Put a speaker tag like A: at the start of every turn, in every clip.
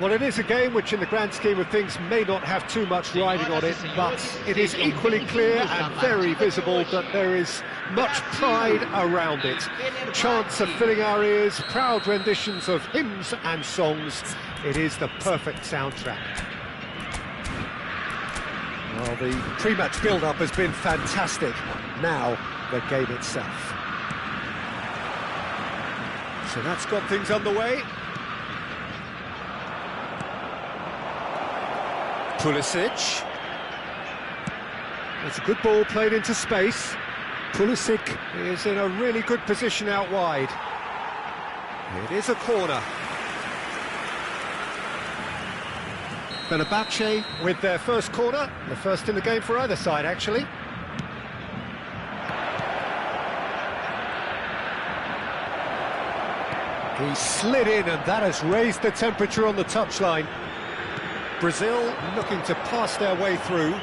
A: Well, it is a game which, in the grand scheme of things, may not have too much riding on it, but it is equally clear and very visible that there is much pride around it. Chants are filling our ears, proud renditions of hymns and songs. It is the perfect soundtrack. Well, the pre-match build-up has been fantastic. Now, the game itself. So that's got things underway. Pulisic. It's a good ball played into space. Pulisic is in a really good position out wide. It is a corner. Fenerbahce with their first corner, the first in the game for either side, actually. He slid in, and that has raised the temperature on the touchline. Brazil looking to pass their way through.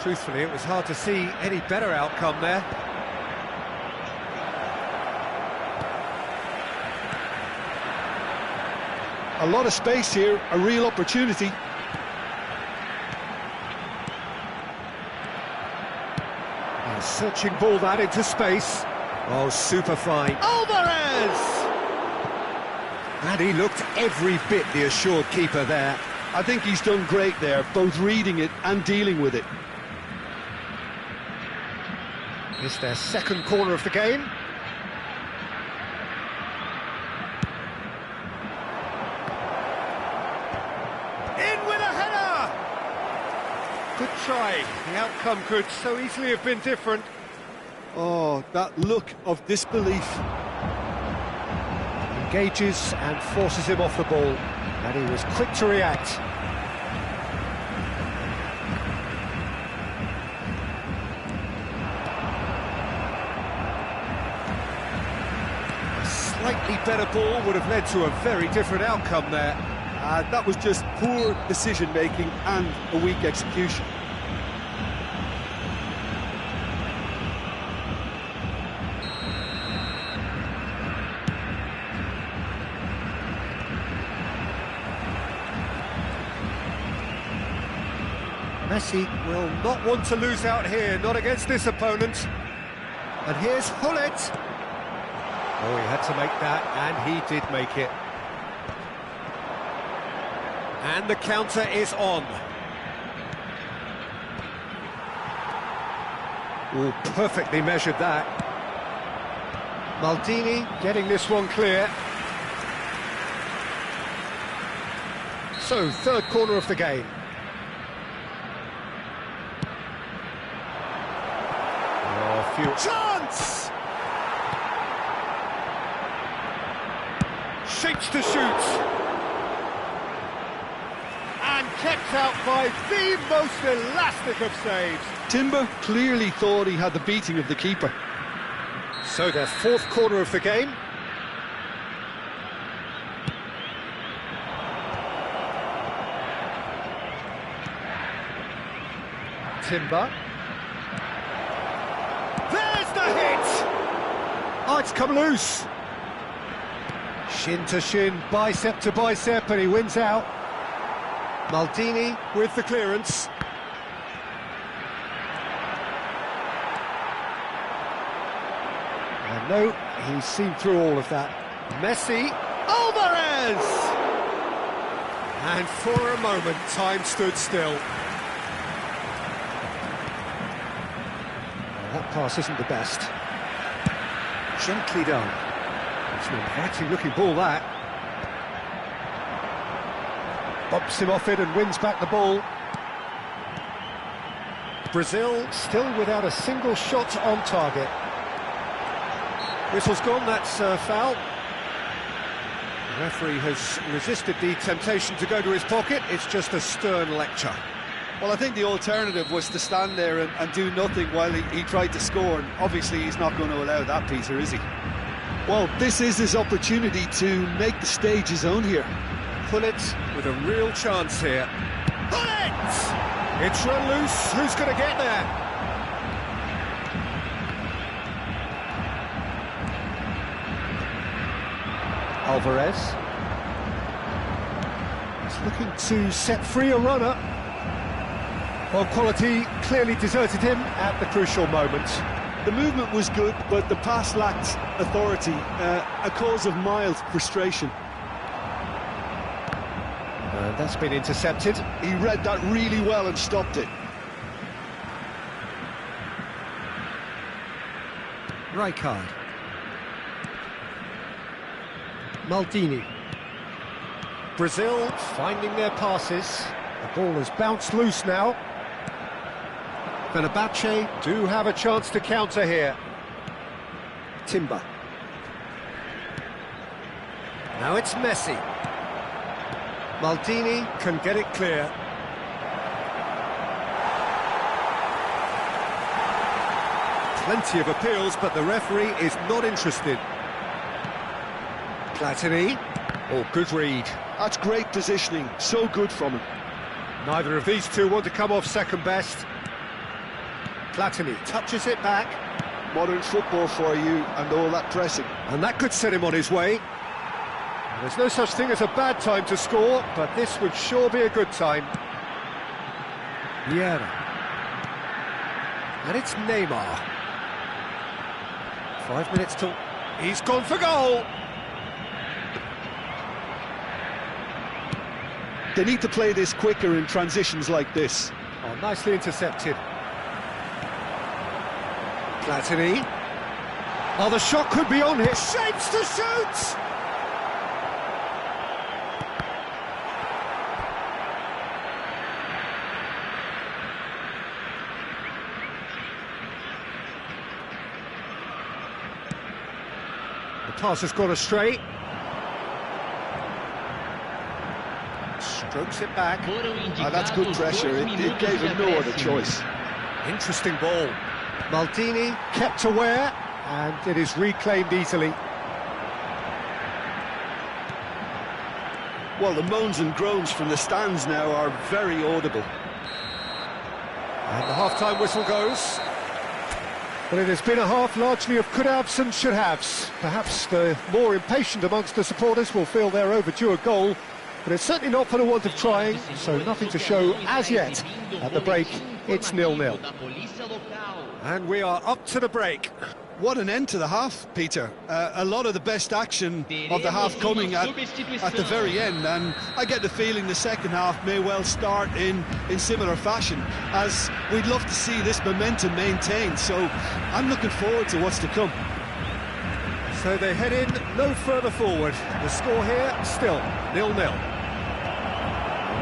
A: Truthfully, it was hard to see any better outcome there.
B: A lot of space here, a real opportunity.
A: A searching ball that into space. Oh, super fine. Alvarez! And he looked every bit the assured keeper there.
B: I think he's done great there, both reading it and dealing with it.
A: It's their second corner of the game. In with a header! Good try. The outcome could so easily have been different.
B: Oh, that look of disbelief.
A: Engages and forces him off the ball. And he was quick to react. A slightly better ball would have led to a very different outcome there.
B: That was just poor decision-making and a weak execution.
A: Messi will not want to lose out here, not against this opponent. And here's Hullet. Oh, he had to make that, and he did make it. And the counter is on. Oh, perfectly measured that. Maldini getting this one clear. So, third corner of the game. Chance! Shapes to shoot. And kept out by the most elastic of saves.
B: Timber clearly thought he had the beating of the keeper.
A: So their fourth corner of the game. Timber. There's the hit! Oh, it's come loose. Shin to shin, bicep to bicep, and he wins out. Maldini with the clearance. And no, he's seen through all of that. Messi, Alvarez! And for a moment, time stood still. That pass isn't the best. Gently done. It's an inviting looking ball, that. Bumps him off it and wins back the ball. Brazil still without a single shot on target. Whistle's gone, that's foul. The referee has resisted the temptation to go to his pocket. It's just a stern lecture.
B: Well, I think the alternative was to stand there and do nothing while he tried to score, and obviously he's not going to allow that, Peter, is he? Well, this is his opportunity to make the stage his own here.
A: Hullet with a real chance here. Hullet! It's run loose, who's going to get there? Alvarez. Looking to set free a runner. Well, quality clearly deserted him at the crucial moment.
B: The movement was good, but the pass lacked authority, a cause of mild frustration.
A: And that's been intercepted.
B: He read that really well and stopped it.
A: Rijkaard. Maldini. Brazil finding their passes. The ball has bounced loose now. Fenerbahce do have a chance to counter here. Timber. Now it's Messi. Maldini can get it clear. Plenty of appeals, but the referee is not interested. Platini. Oh, good read.
B: That's great positioning, so good from him.
A: Neither of these two want to come off second best. Platini touches it back.
B: Modern football for you and all that pressing.
A: And that could set him on his way. There's no such thing as a bad time to score, but this would sure be a good time. Vieira. And it's Neymar. 5 minutes till... He's gone for goal!
B: They need to play this quicker in transitions like this.
A: Oh, nicely intercepted. Platini. Oh, the shot could be on here. Shapes to shoot! The pass has gone astray. Strokes it back.
B: That's good pressure. It gave him no other choice.
A: Interesting ball. Maldini kept aware, and it is reclaimed easily.
B: Well, the moans and groans from the stands now are very audible.
A: And the half-time whistle goes. Well, it has been a half largely of could-haves and should-haves. Perhaps the more impatient amongst the supporters will feel they're overdue a goal, but it's certainly not for the want of trying, so nothing to show as yet. At the break, it's 0-0. And we are up to the break.
B: What an end to the half, Peter. A lot of the best action of the half coming at the very end, and I get the feeling the second half may well start in similar fashion, as we'd love to see this momentum maintained, so I'm looking forward to what's to come.
A: So they head in no further forward. The score here, still 0-0.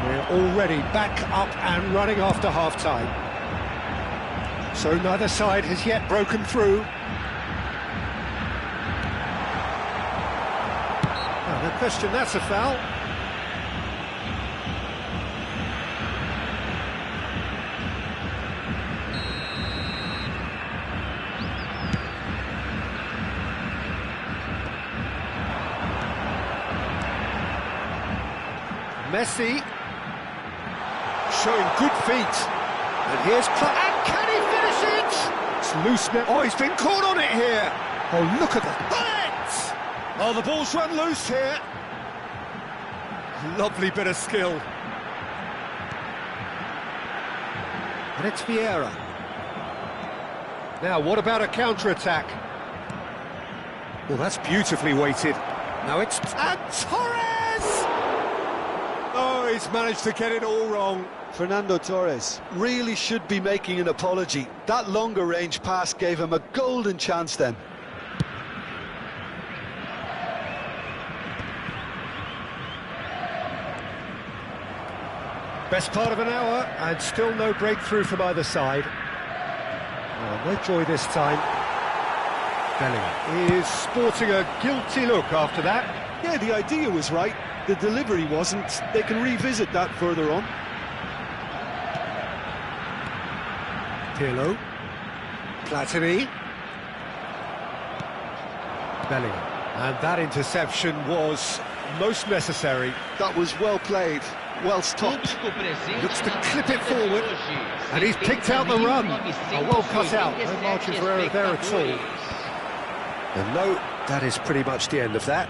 A: We're already back up and running after half-time. So neither side has yet broken through. No question, that's a foul. Messi showing good feet. And here's and can he finish it? It's loose now. Oh, he's been caught on it here. Oh, look at that. Oh, the ball's run loose here. Lovely bit of skill. And it's Vieira. Now, what about a counter-attack? Well, that's beautifully weighted. Now it's... And Torres! Oh, he's managed to get it all wrong.
B: Fernando Torres really should be making an apology. That longer range pass gave him a golden chance then.
A: Best part of an hour, and still no breakthrough from either side. Oh, no joy this time. Bellingham is sporting a guilty look after that.
B: Yeah, the idea was right. The delivery wasn't. They can revisit that further on.
A: Pirlo. Platini. Bellingham. And that interception was most necessary.
B: That was well played, well stopped.
A: Looks to clip it forward, and he's picked out the run. Oh, well cut out, no margin for error there at all. And no, that is pretty much the end of that.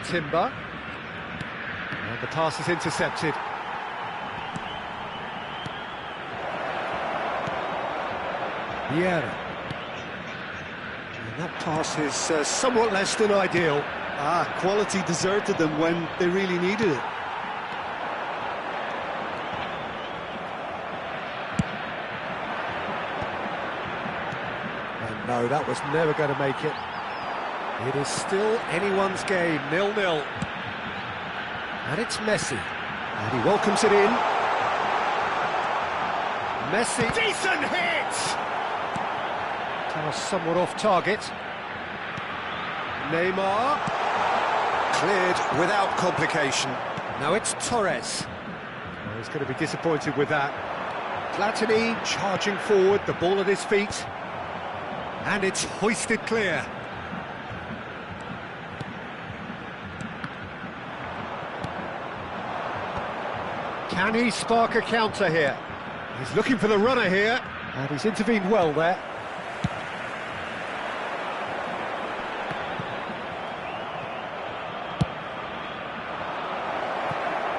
A: Timber. And the pass is intercepted. Vieira. And that pass is somewhat less than ideal.
B: Quality deserted them when they really needed it.
A: And no, that was never going to make it. It is still anyone's game, 0-0. And it's Messi. And he welcomes it in. Messi. Decent hit! Pass somewhat off target. Neymar. Cleared without complication. Now it's Torres. Oh, he's going to be disappointed with that. Platini charging forward, the ball at his feet. And it's hoisted clear. Can he spark a counter here? He's looking for the runner here, and he's intervened well there.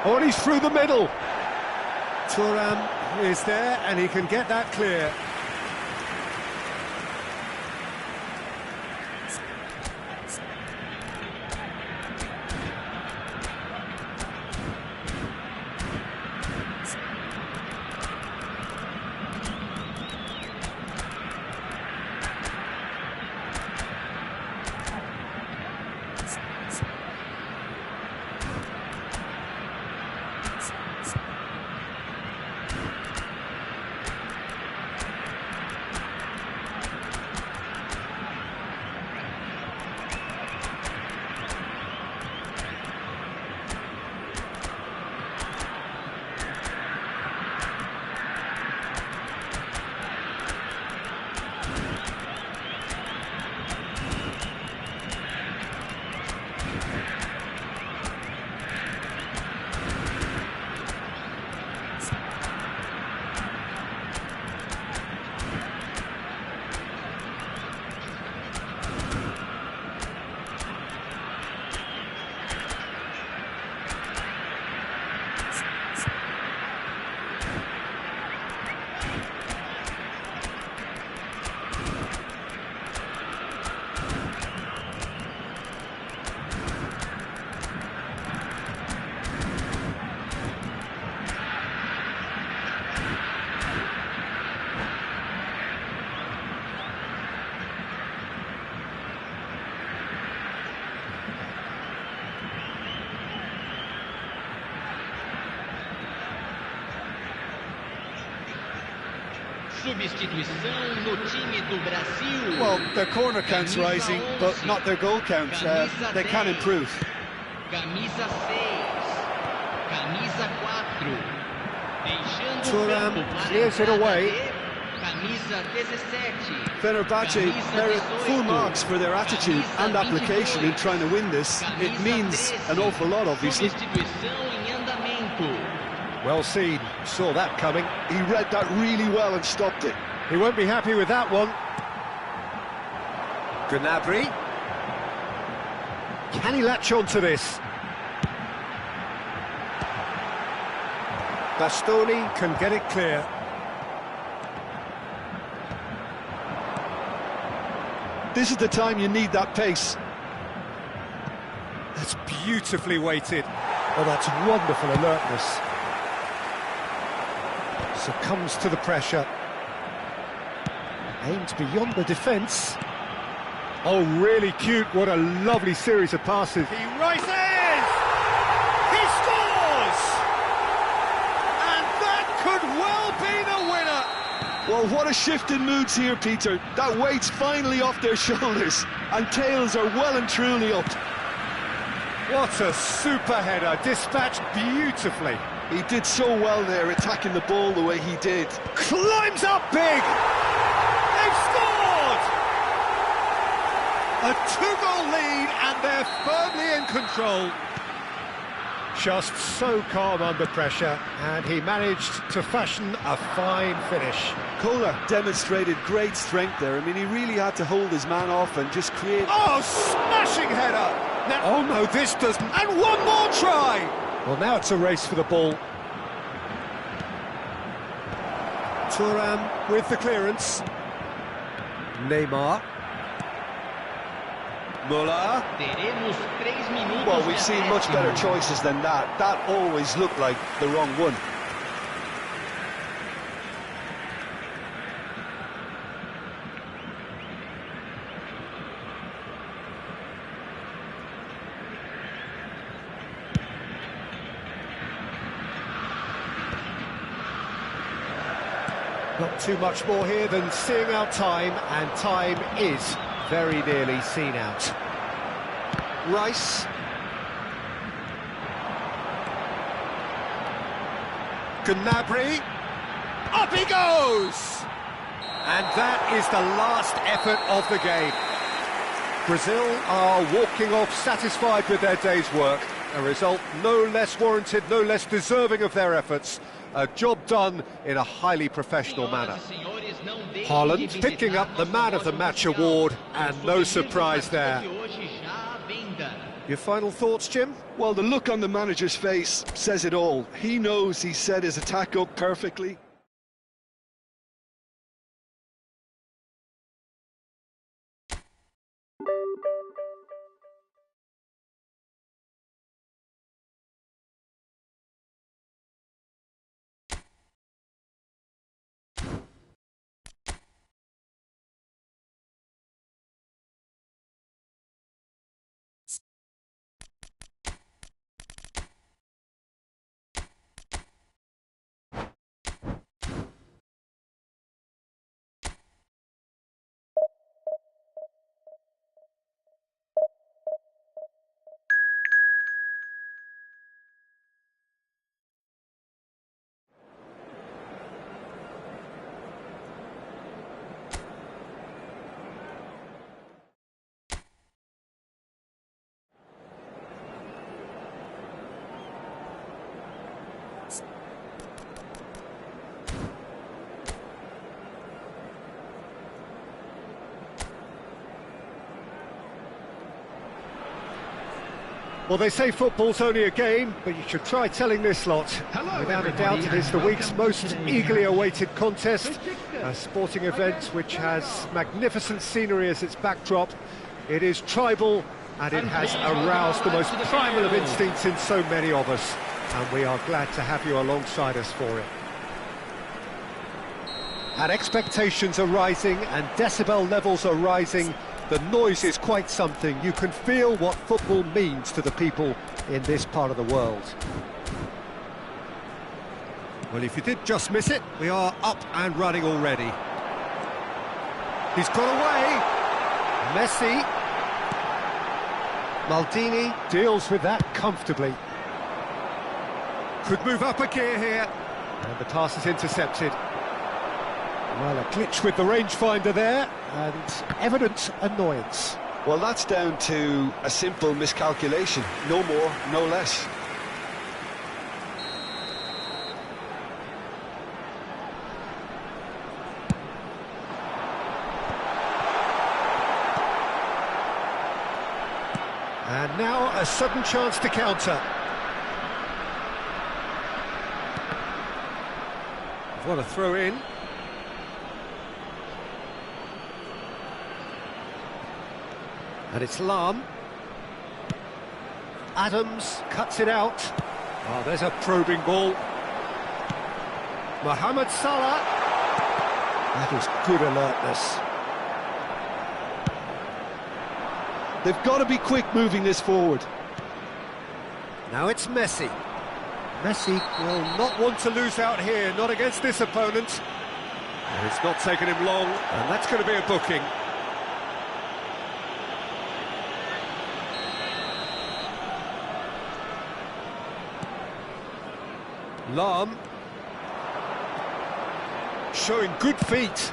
A: Oh, and he's through the middle. Thuram is there, and he can get that clear.
C: Substituição no time do Brasil.
B: Well, their corner count's rising, but not their goal count. They can improve.
C: Camisa 6, camisa 4.
A: Thuram clears it away.
C: Camisa 17.
B: Fenerbahce merit full marks for their attitude and application in trying to win this. It means an awful lot, obviously.
C: Substituição em andamento.
A: Well seen, saw that coming.
B: He read that really well and stopped it.
A: He won't be happy with that one. Gnabry. Can he latch on to this? Bastoni can get it clear.
B: This is the time you need that pace.
A: That's beautifully weighted. Oh, that's wonderful alertness. Succumbs to the pressure. Aimed beyond the defence. Oh, really cute. What a lovely series of passes. He rises! He scores! And that could well be the winner!
B: Well, what a shift in moods here, Peter. That weight's finally off their shoulders, and tails are well and truly up.
A: What a super header, dispatched beautifully.
B: He did so well there, attacking the ball the way he did.
A: Climbs up big! They've scored! A two-goal lead, and they're firmly in control. Just so calm under pressure, and he managed to fashion a fine finish.
B: Kohler demonstrated great strength there. I mean, he really had to hold his man off and just create...
A: Oh, smashing header! Now, oh no, this doesn't... And one more try! Well, now it's a race for the ball. Thuram with the clearance. Neymar. Muller.
B: Well, we've seen much better choices than that. That always looked like the wrong one.
A: Not too much more here than seeing out time, and time is very nearly seen out. Rice. Gnabry. Up he goes! And that is the last effort of the game. Brazil are walking off satisfied with their day's work. A result no less warranted, no less deserving of their efforts. A job done in a highly professional manner. Haaland picking up the Man of the Match award, and no surprise there. Your final thoughts, Jim?
B: Well, the look on the manager's face says it all. He knows he set his attack up perfectly.
A: Well, they say football's only a game, but you should try telling this lot. Without a doubt, it is the week's most eagerly awaited contest. A sporting event which has magnificent scenery as its backdrop. It is tribal, and it has aroused the most primal of instincts in so many of us. And we are glad to have you alongside us for it. And expectations are rising, and decibel levels are rising. The noise is quite something. You can feel what football means to the people in this part of the world. Well, if you did just miss it, we are up and running already. He's got away. Messi. Maldini deals with that comfortably. Could move up a gear here. And the pass is intercepted. Well, a glitch with the rangefinder there, and evident annoyance.
B: Well, that's down to a simple miscalculation. No more, no less.
A: And now a sudden chance to counter. What a throw in. And it's Lahm. Adams cuts it out. Oh, there's a probing ball. Mohamed Salah. That is good alertness.
B: They've got to be quick moving this forward.
A: Now it's Messi. Messi will not want to lose out here, not against this opponent. And it's not taken him long, and that's going to be a booking. Lahm showing good feet.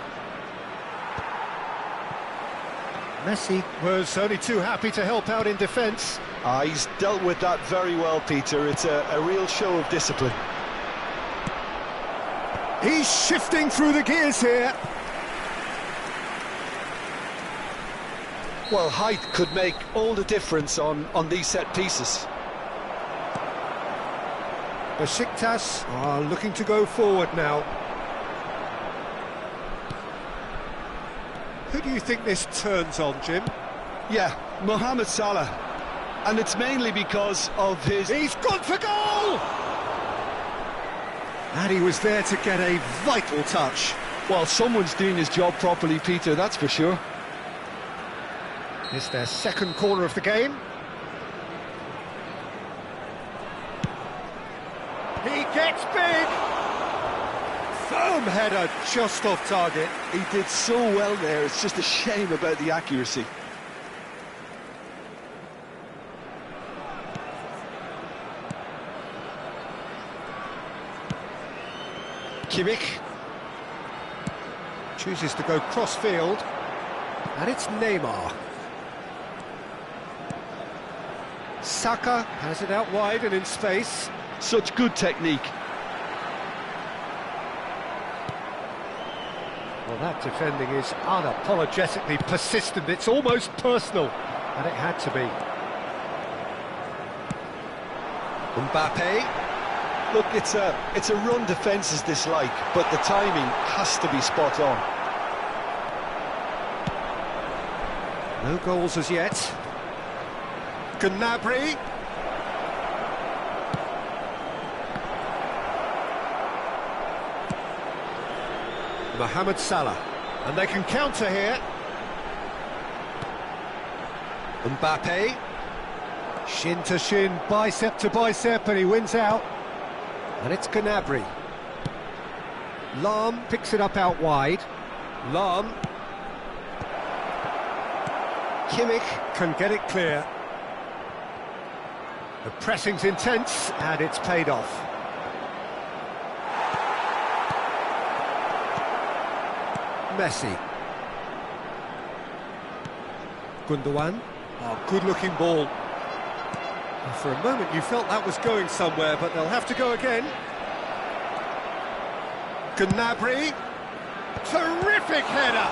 A: Messi was only too happy to help out in defence.
B: He's dealt with that very well, Peter. It's a real show of discipline.
A: He's shifting through the gears here.
B: Well, height could make all the difference on these set pieces.
A: Besiktas are looking to go forward now. Who do you think this turns on, Jim?
B: Yeah, Mohamed Salah. And it's mainly because of his...
A: He's gone for goal! And he was there to get a vital touch.
B: Well, someone's doing his job properly, Peter, that's for sure.
A: It's their second corner of the game. He gets big! Firm header, just off target.
B: He did so well there, it's just a shame about the accuracy.
A: Kimmich chooses to go cross-field, and it's Neymar. Saka has it out wide and in space.
B: Such good technique.
A: Well, that defending is unapologetically persistent. It's almost personal, and it had to be. Mbappe.
B: Look, it's a run defences dislike, but the timing has to be spot on.
A: No goals as yet. Gnabry. Mohamed Salah. And they can counter here. Mbappe. Shin to shin, bicep to bicep, and he wins out. And it's Gnabry. Lahm picks it up out wide. Lahm. Kimmich can get it clear. The pressing's intense, and it's paid off. Messi. Gundogan. Oh, good-looking ball. For a moment you felt that was going somewhere, but they'll have to go again. Gnabry. Terrific header!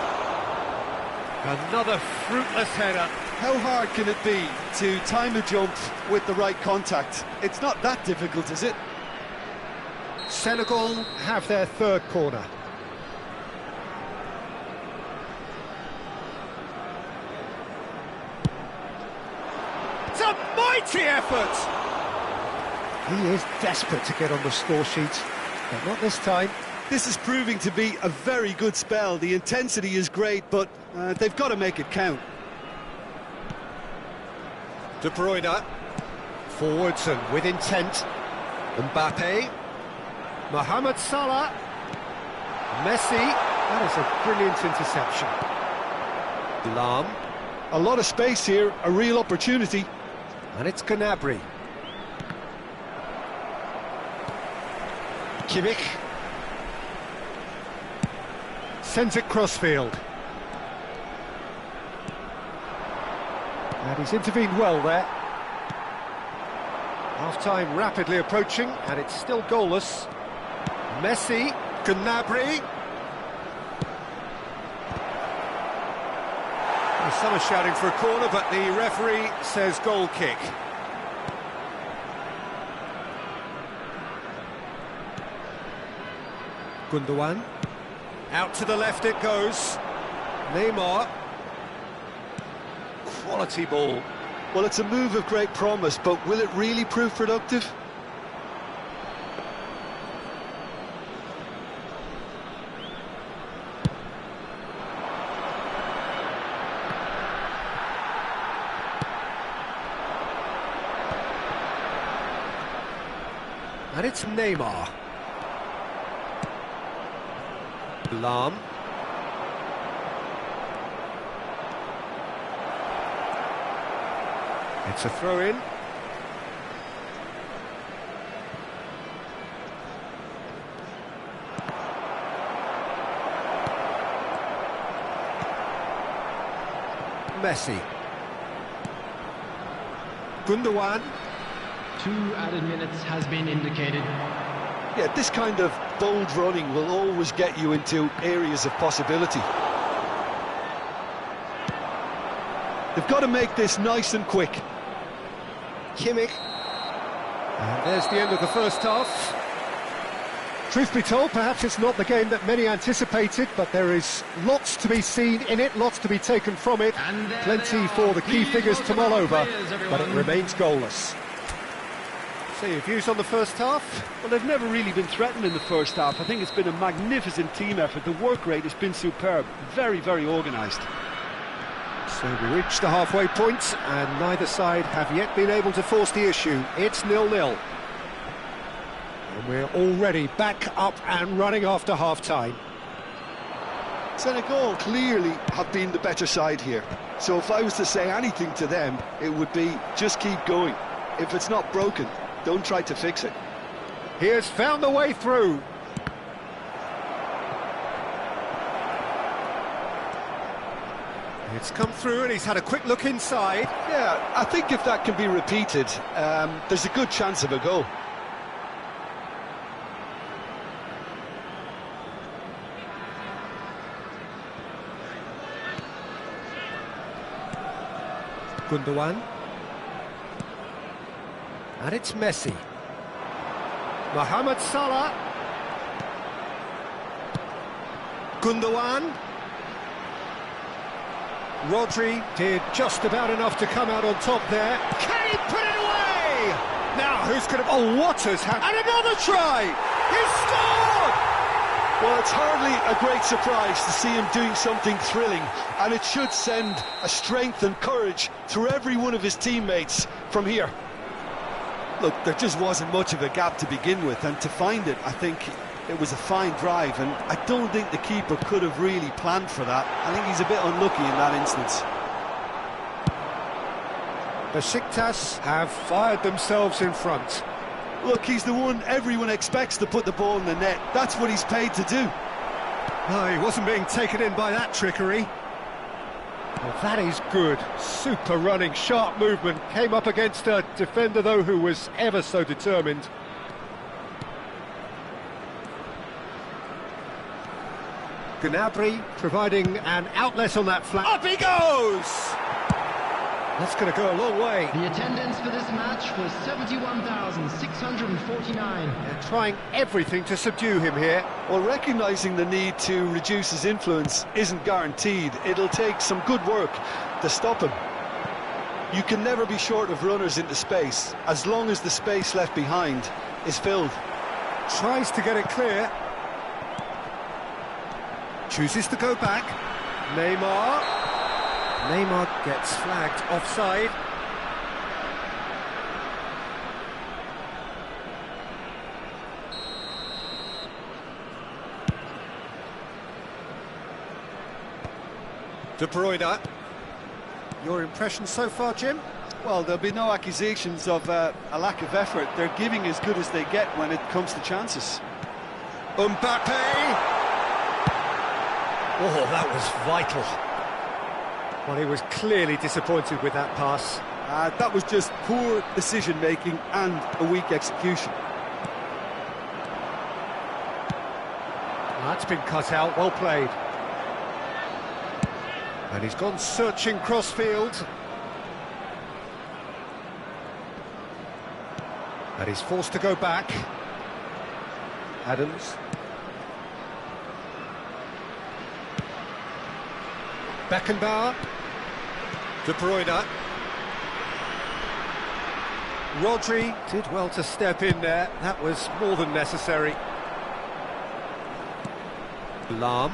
A: Another fruitless header.
B: How hard can it be to time a jump with the right contact? It's not that difficult, is it?
A: Senegal have their third corner. It's a mighty effort! He is desperate to get on the score sheet, but not this time.
B: This is proving to be a very good spell. The intensity is great, but they've got to make it count.
A: De Bruyne, forwards and with intent. Mbappe, Mohamed Salah, Messi, that is a brilliant interception. Lahm.
B: A lot of space here, a real opportunity.
A: And it's Gnabry. Kimmich. Sends it crossfield. And he's intervened well there. Half-time rapidly approaching, and it's still goalless. Messi, Gnabry. Well, some are shouting for a corner, but the referee says goal kick. Gundogan. Out to the left it goes. Neymar. Quality ball.
B: Well, it's a move of great promise, but will it really prove productive?
A: And it's Neymar. Lahm. It's a throw-in. Messi. Gundogan.
D: 2 added minutes has been indicated.
B: Yeah, this kind of bold running will always get you into areas of possibility. They've got to make this nice and quick.
A: Kimmich. And there's the end of the first half. Truth be told, perhaps it's not the game that many anticipated, but there is lots to be seen in it, lots to be taken from it. Plenty for the key figures to mull over, but it remains goalless. So your views on the first half?
E: Well, they've never really been threatened in the first half. I think it's been a magnificent team effort. The work rate has been superb. Very, very organised.
A: So we reach the halfway point, and neither side have yet been able to force the issue. It's 0-0. And we're already back up and running after half-time.
B: Senegal clearly have been the better side here. So if I was to say anything to them, it would be just keep going. If it's not broken, don't try to fix it.
A: He has found the way through. It's come through and he's had a quick look inside.
B: Yeah, I think if that can be repeated, there's a good chance of a goal.
A: Gundogan. And it's Messi. Mohamed Salah. Gundogan. Rodri did just about enough to come out on top there. Can he put it away? Now, who's going to... Oh, what has happened? And another try! He scored!
B: Well, it's hardly a great surprise to see him doing something thrilling, and it should send a strength and courage through every one of his teammates from here.
E: Look, there just wasn't much of a gap to begin with, and to find it, I think it was a fine drive, and I don't think the keeper could have really planned for that. I think he's a bit unlucky in that instance.
A: Besiktas have fired themselves in front.
B: Look, he's the one everyone expects to put the ball in the net. That's what he's paid to do.
A: No, he wasn't being taken in by that trickery. Well, that is good. Super running, sharp movement. Came up against a defender, though, who was ever so determined. Gnabry providing an outlet on that flank. Up he goes! That's going to go a long way.
D: The attendance for this match was 71,649.
A: They're trying everything to subdue him here.
B: Well, recognising the need to reduce his influence isn't guaranteed. It'll take some good work to stop him. You can never be short of runners into space, as long as the space left behind is filled.
A: Tries to get it clear. Chooses to go back. Neymar gets flagged offside. De Bruyne. Your impression so far, Jim?
E: Well, there'll be no accusations of a lack of effort. They're giving as good as they get when it comes to chances.
A: Mbappe! Oh, that was vital. Well, he was clearly disappointed with that pass.
E: That was just poor decision-making and a weak execution.
A: That's been cut out, well played. And he's gone searching crossfield. And he's forced to go back. Adams. Beckenbauer. De Bruyne. Rodri did well to step in there. That was more than necessary. Lahm.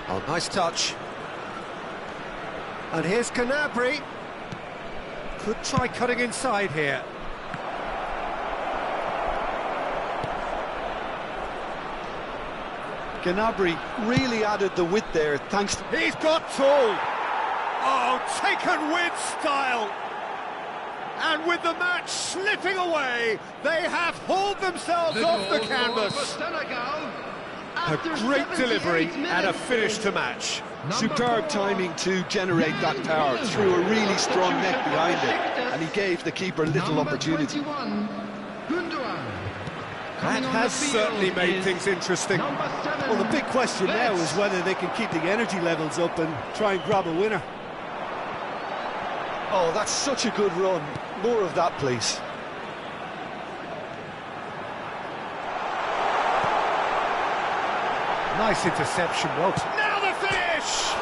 A: Oh, nice touch. And here's Gnabry. Could try cutting inside here.
B: Gnabry really added the width there, thanks to...
A: He's got tall! Oh, taken with style! And with the match slipping away, they have hauled themselves off the canvas. A great delivery and a finish to match.
B: Superb timing to generate that power through a really strong net behind it, and he gave the keeper little opportunity.
A: That has certainly made things interesting.
E: Well, the big question now is whether they can keep the energy levels up and try and grab a winner. Oh, that's such a good run. More of that, please.
A: Nice interception, well. Now the finish!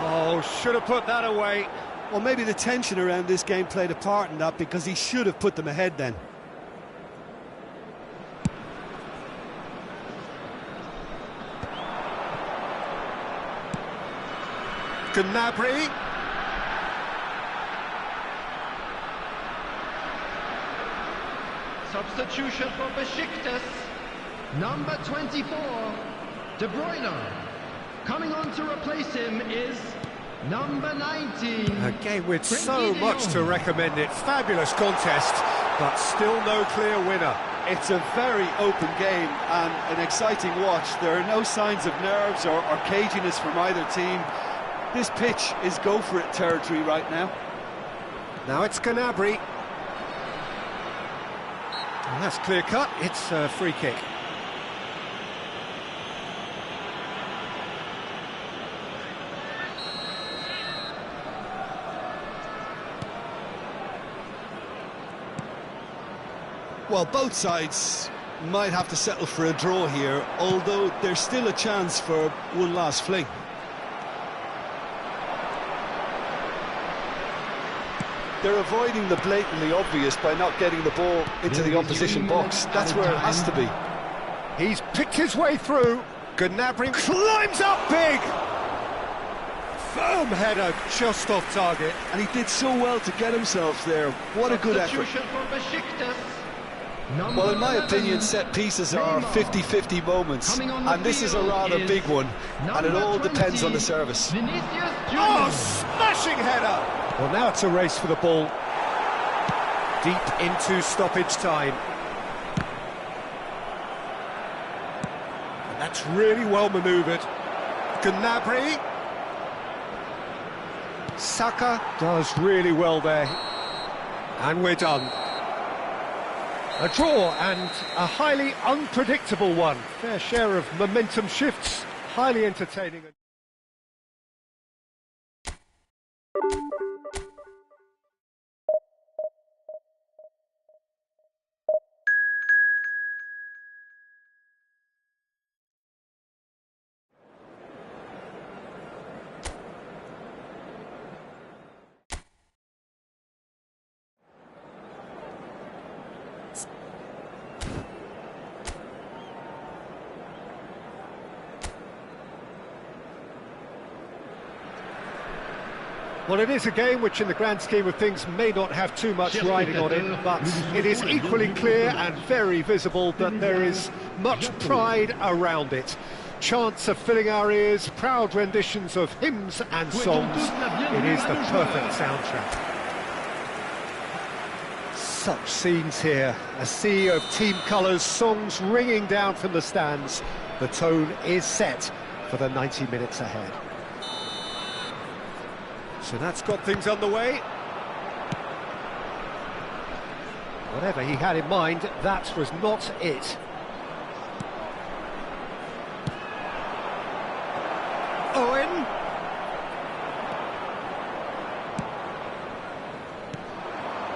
A: Oh, should have put that away.
E: Well, maybe the tension around this game played a part in that, because he should have put them ahead then.
A: Gnabry.
D: Substitution for Besiktas. Number 24, De Bruyne. Coming on to replace him is number 19.
A: A game with so much to recommend it. Fabulous contest, but still no clear winner.
E: It's a very open game and an exciting watch. There are no signs of nerves or caginess from either team. This pitch is go-for-it territory right now.
A: Now it's Gnabry. And that's clear cut. It's a free kick.
E: Well, both sides might have to settle for a draw here, although there's still a chance for one last fling. They're avoiding the blatantly obvious by not getting the ball into the opposition box. That's where it has to be.
A: He's picked his way through. Gnabry climbs up big. Firm header, just off target.
E: And he did so well to get himself there. What a good effort. Well, in my opinion, set pieces are 50-50 moments, and this is a rather big one, and it all depends on the service.
A: Oh, smashing header! Well, now it's a race for the ball. Deep into stoppage time. And that's really well manoeuvred. Gnabry. Saka does really well there. And we're done. A draw, and a highly unpredictable one. Fair share of momentum shifts, highly entertaining. Well, it is a game which in the grand scheme of things may not have too much riding on it, but it is equally clear and very visible that there is much pride around it. Chants of filling our ears, proud renditions of hymns and songs. It is the perfect soundtrack. Such scenes here, a sea of team colours, songs ringing down from the stands. The tone is set for the 90 minutes ahead. So that's got things underway. Whatever he had in mind, that was not it. Owen.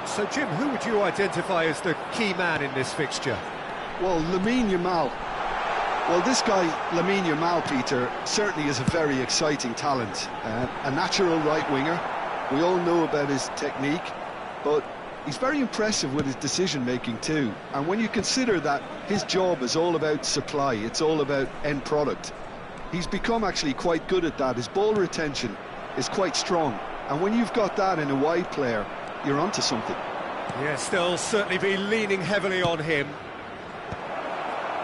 A: So, Jim, who would you identify as the key man in this fixture?
E: Well, Lamine Yamal. Well, this guy, Lamine Yamal, Peter, certainly is a very exciting talent. A natural right winger. We all know about his technique, but he's very impressive with his decision-making too. And when you consider that his job is all about supply, it's all about end product, he's become actually quite good at that. His ball retention is quite strong. And when you've got that in a wide player, you're onto something.
A: Yes, they'll certainly be leaning heavily on him.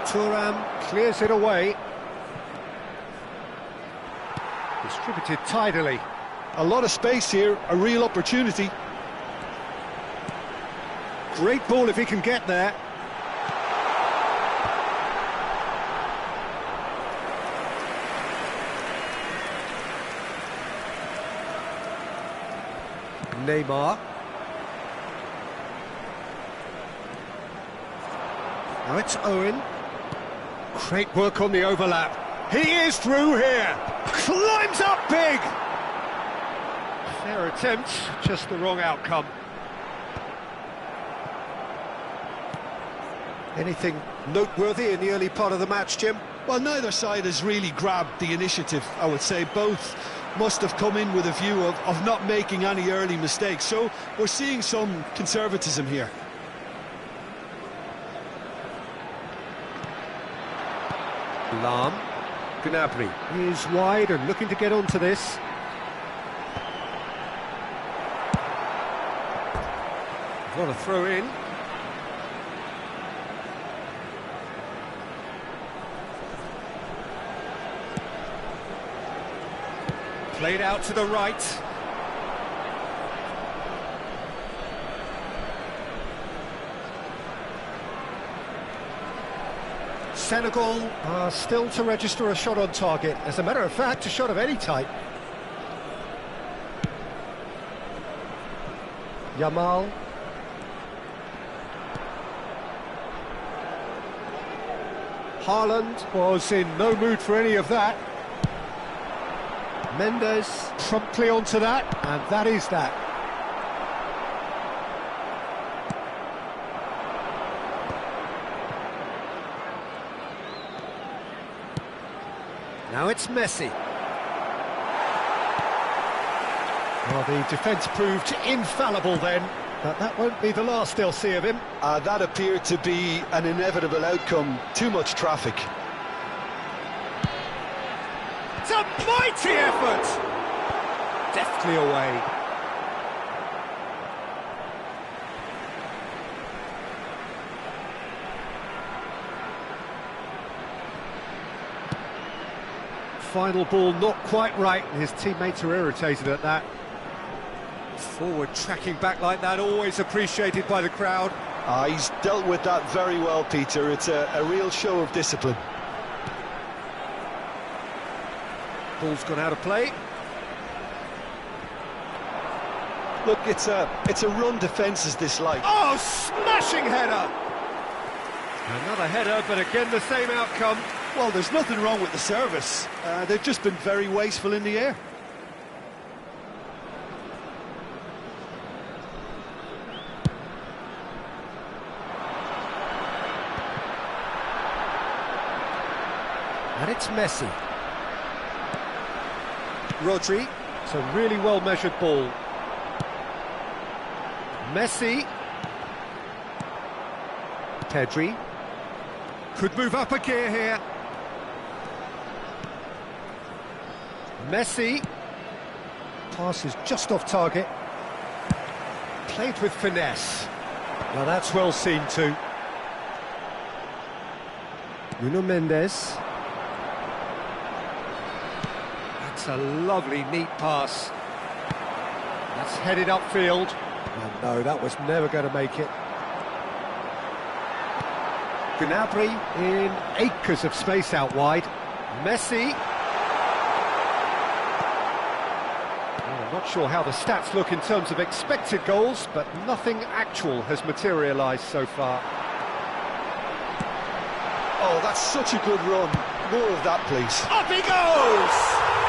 A: Thuram clears it away. Distributed tidily.
E: A lot of space here, a real opportunity.
A: Great ball if he can get there. Neymar. Now it's Owen. Great work on the overlap. He is through here. Climbs up big. Fair attempt, just the wrong outcome. Anything noteworthy in the early part of the match, Jim?
B: Well, neither side has really grabbed the initiative, I would say. Both must have come in with a view of not making any early mistakes. So we're seeing some conservatism here.
A: Lam. Gnabry is wide and looking to get onto this. What a throw in. Played out to the right. Senegal are still to register a shot on target. As a matter of fact, a shot of any type. Yamal. Haaland was in no mood for any of that. Mendes promptly onto that, and that is that. Now it's Messi. Well, the defence proved infallible then, but that won't be the last they'll see of him.
B: That appeared to be an inevitable outcome. Too much traffic.
A: It's a mighty effort! Deftly away. Final ball not quite right, and his teammates are irritated at that. Forward tracking back like that, always appreciated by the crowd.
B: He's dealt with that very well, Peter. It's a real show of discipline.
A: Ball's gone out of play.
B: Look, it's a run defence is disliked.
A: Oh, smashing header! Another header, but again the same outcome.
B: Well, there's nothing wrong with the service. They've just been very wasteful in the air.
A: And it's Messi. Rodri, it's a really well-measured ball. Messi. Pedri. Could move up a gear here. Messi. Pass is just off target. Played with finesse. Now that's well seen too. Nuno Mendes. That's a lovely, neat pass. That's headed upfield. And no, that was never going to make it. Gnabry in acres of space out wide. Messi. Well, I'm not sure how the stats look in terms of expected goals, but nothing actual has materialised so far.
B: Oh, that's such a good run. More of that, please.
A: Up he goes!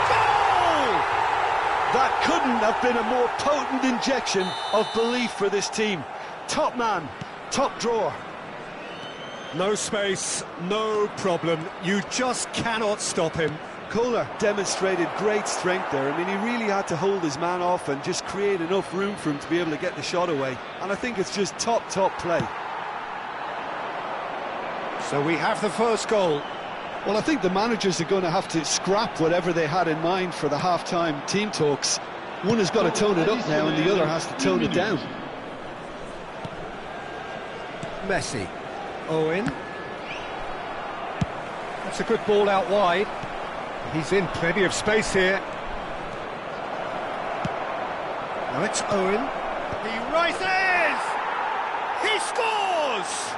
A: Goal!
B: That couldn't have been a more potent injection of belief for this team. Top man, top drawer.
A: No space, no problem. You just cannot stop him.
B: Kohler demonstrated great strength there. I mean, he really had to hold his man off and just create enough room for him to be able to get the shot away. And I think it's just top play.
A: So we have the first goal.
B: Well, I think the managers are going to have to scrap whatever they had in mind for the half-time team talks. One has got to tone it up now and the other has to tone it down.
A: Messi. Owen. That's a good ball out wide. He's in plenty of space here. Now it's Owen. He rises! He scores!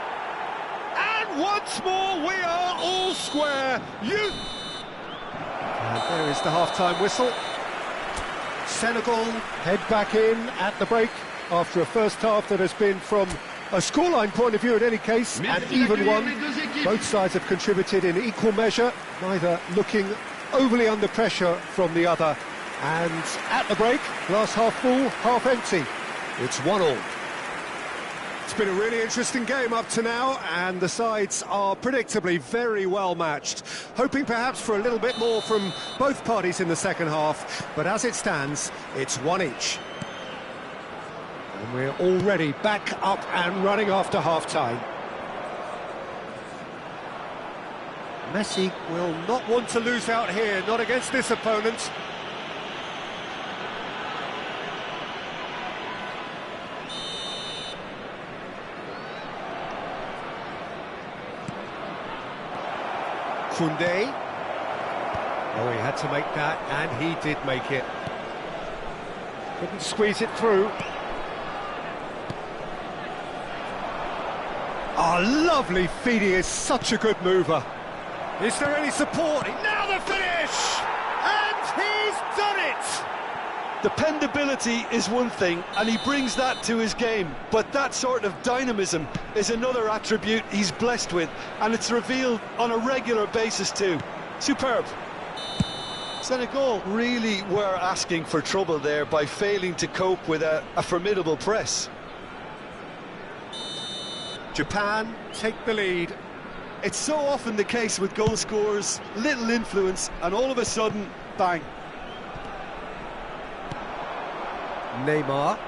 A: And once more we are all square. And there is the half-time whistle. Senegal head back in at the break after a first half that has been from A scoreline point of view in any case, an even one. Both sides have contributed in equal measure, neither looking overly under pressure from the other. And at the break, glass half full, half empty. It's 1-1. It's been a really interesting game up to now, and the sides are predictably very well matched. Hoping perhaps for a little bit more from both parties in the second half, but as it stands, it's one each. And we're already back up and running after half-time. Messi will not want to lose out here, not against this opponent. Koundé. Oh, he had to make that, and he did make it. Couldn't squeeze it through. Oh, lovely feed, he is such a good mover. Is there any support? Now the finish! And he's done it!
E: Dependability is one thing, and he brings that to his game, but that sort of dynamism is another attribute he's blessed with, and it's revealed on a regular basis too. Superb. Senegal really were asking for trouble there by failing to cope with a formidable press.
A: Japan take the lead.
E: It's so often the case with goal scorers, little influence, and all of a sudden, bang.
A: Neymar.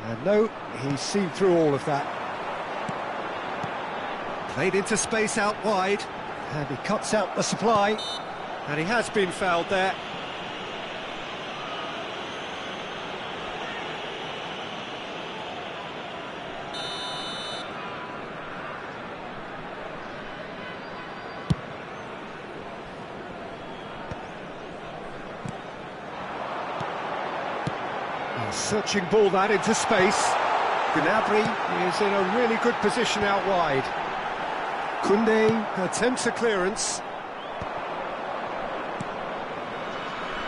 A: And no, he's seen through all of that. Played into space out wide, and he cuts out the supply, and he has been fouled there. Searching ball that into space. Gnabry is in a really good position out wide. Koundé attempts a clearance.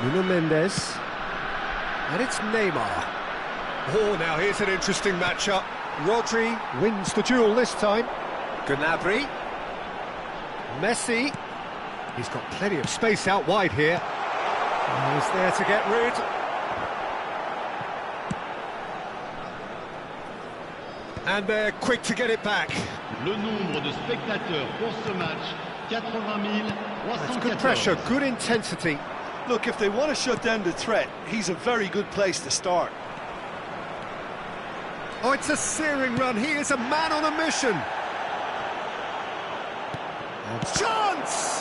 A: Nuno Mendes. And it's Neymar. Oh, now here's an interesting matchup. Rodri wins the duel this time. Gnabry. Messi. He's got plenty of space out wide here. And he's there to get rid. And they're quick to get it back.
D: Le nombre de spectateurs pour ce match, 80 314.
A: That's good pressure, good intensity.
E: Look, if they want to shut down the threat, he's a very good place to start.
A: Oh, it's a searing run. He is a man on a mission. And chance!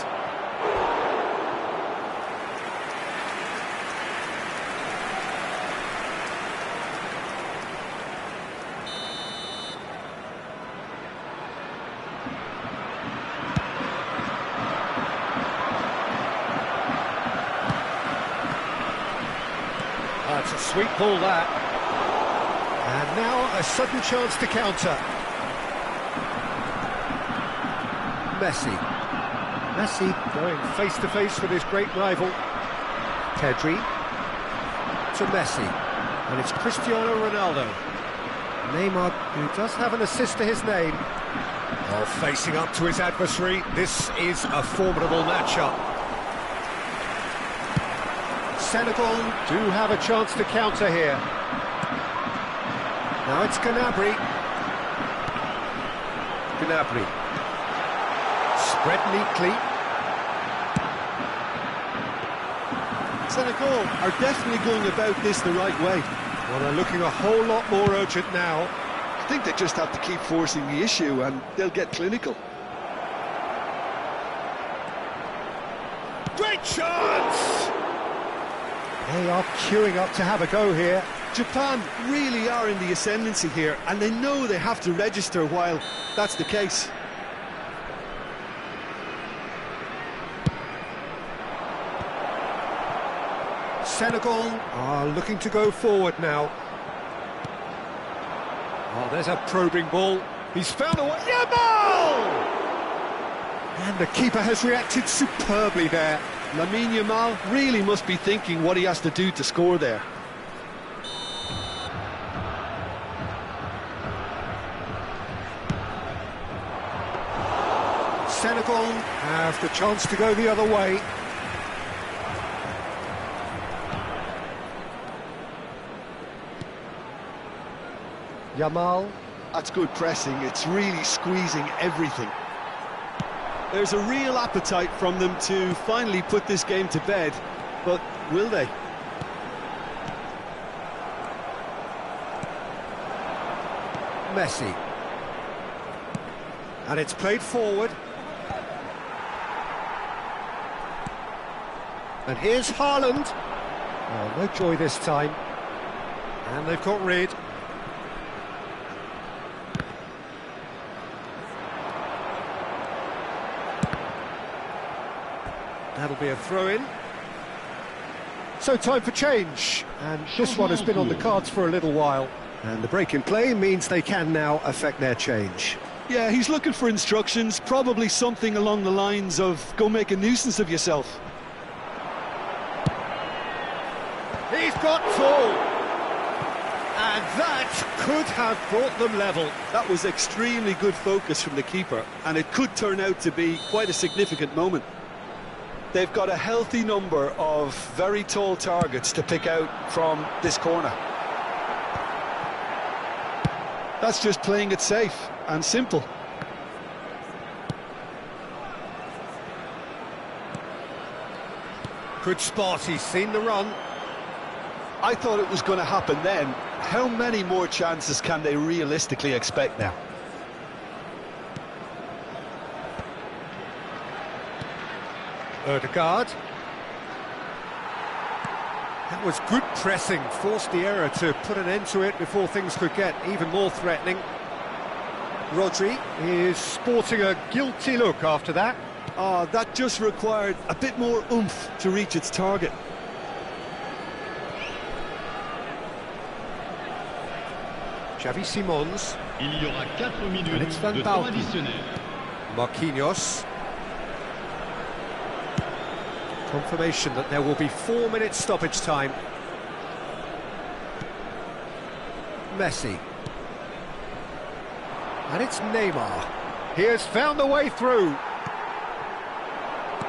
A: It's a sweet ball, that. And now a sudden chance to counter. Messi going face-to-face with his great rival. Pedri to Messi. And it's Cristiano Ronaldo. Neymar, who does have an assist to his name. Oh, facing up to his adversary. This is a formidable matchup. Senegal do have a chance to counter here. Now it's Gnabry. Spread neatly.
E: Senegal are definitely going about this the right way.
A: Well, they're looking a whole lot more urgent now.
E: I think they just have to keep forcing the issue and they'll get clinical.
A: Great chance! They are queuing up to have a go here.
E: Japan really are in the ascendancy here, and they know they have to register while that's the case.
A: Senegal are looking to go forward now. Oh, there's a probing ball. He's found a way. Yamal! And the keeper has reacted superbly there.
E: Lamine Yamal really must be thinking what he has to do to score there.
A: Senegal have the chance to go the other way. Yamal.
B: That's good pressing, it's really squeezing everything. There's a real appetite from them to finally put this game to bed, but will they?
A: Messi. And it's played forward. And here's Haaland. Oh, no joy this time. And they've got rid. That'll be a throw-in. So time for change. And this one has been on the cards for a little while. And the break in play means they can now affect their change.
B: Yeah, he's looking for instructions, probably something along the lines of go make a nuisance of yourself.
A: He's got full. And that could have brought them level.
B: That was extremely good focus from the keeper, and it could turn out to be quite a significant moment. They've got a healthy number of very tall targets to pick out from this corner. That's just playing it safe and simple.
A: Good spot, he's seen the run.
B: I thought it was going to happen then. How many more chances can they realistically expect now?
A: Ødegaard. That was good pressing, forced the error to put an end to it before things could get even more threatening. Rodri is sporting a guilty look after that.
B: That just required a bit more oomph to reach its target.
A: Xavi Simons.
D: Il y aura 4 minutes
A: it's Van
D: de temps
A: Baal.
D: additionnel.
A: Marquinhos. Confirmation that there will be 4 minutes stoppage time. Messi. And it's Neymar. He has found the way through.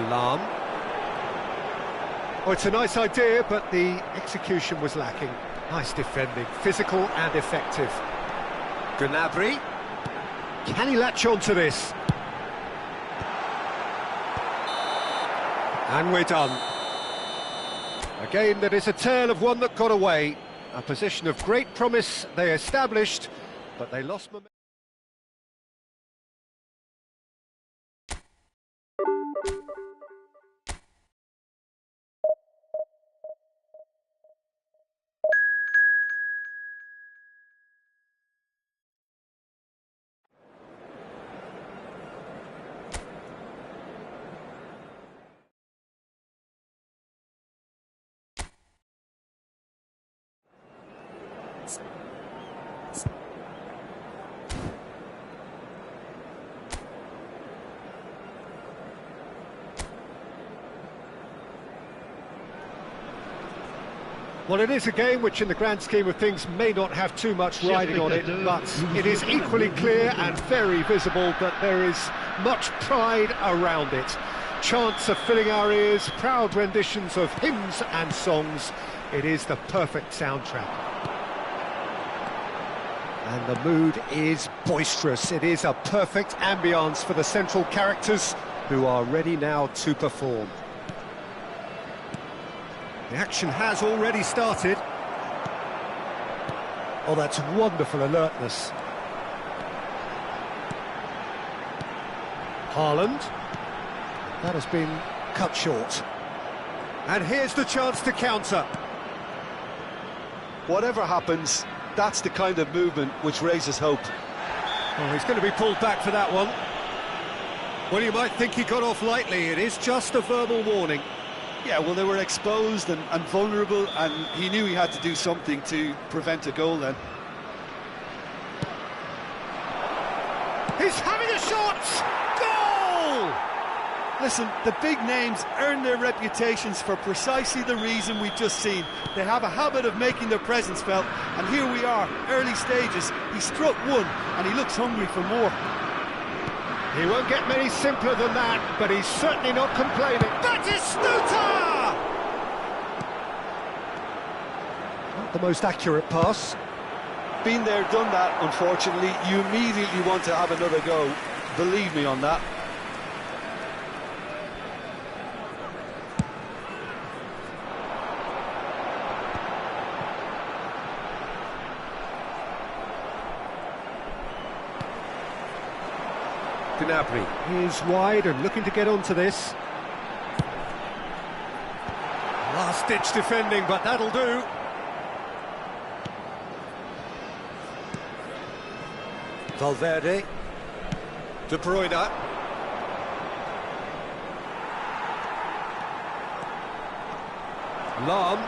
A: Lam. Oh, it's a nice idea, but the execution was lacking. Nice defending, physical and effective. Gnabry. Can he latch on to this? And we're done. A game that is a tale of one that got away. A position of great promise they established, but they lost momentum. Well, it is a game which in the grand scheme of things may not have too much riding on it, but it is equally clear and very visible that there is much pride around it. Chants are filling our ears, proud renditions of hymns and songs. It is the perfect soundtrack. And the mood is boisterous. It is a perfect ambience for the central characters who are ready now to perform. The action has already started. Oh, that's wonderful alertness. Haaland. That has been cut short. And here's the chance to counter.
B: Whatever happens, that's the kind of movement which raises hope.
A: Oh, he's going to be pulled back for that one. Well, you might think he got off lightly. It is just a verbal warning.
B: Yeah, well, they were exposed and vulnerable, and he knew he had to do something to prevent a goal then.
A: He's having a shot! Goal!
B: Listen, the big names earn their reputations for precisely the reason we've just seen. They have a habit of making their presence felt, and here we are, early stages. He struck one, and he looks hungry for more.
A: He won't get many simpler than that, but he's certainly not complaining. Batistuta! Not the most accurate pass.
E: Been there, done that, unfortunately. You immediately want to have another go. Believe me on that.
A: Gnabry is wide and looking to get onto this. Last-ditch defending, but that'll do. Valverde. De Bruyne. Lahm.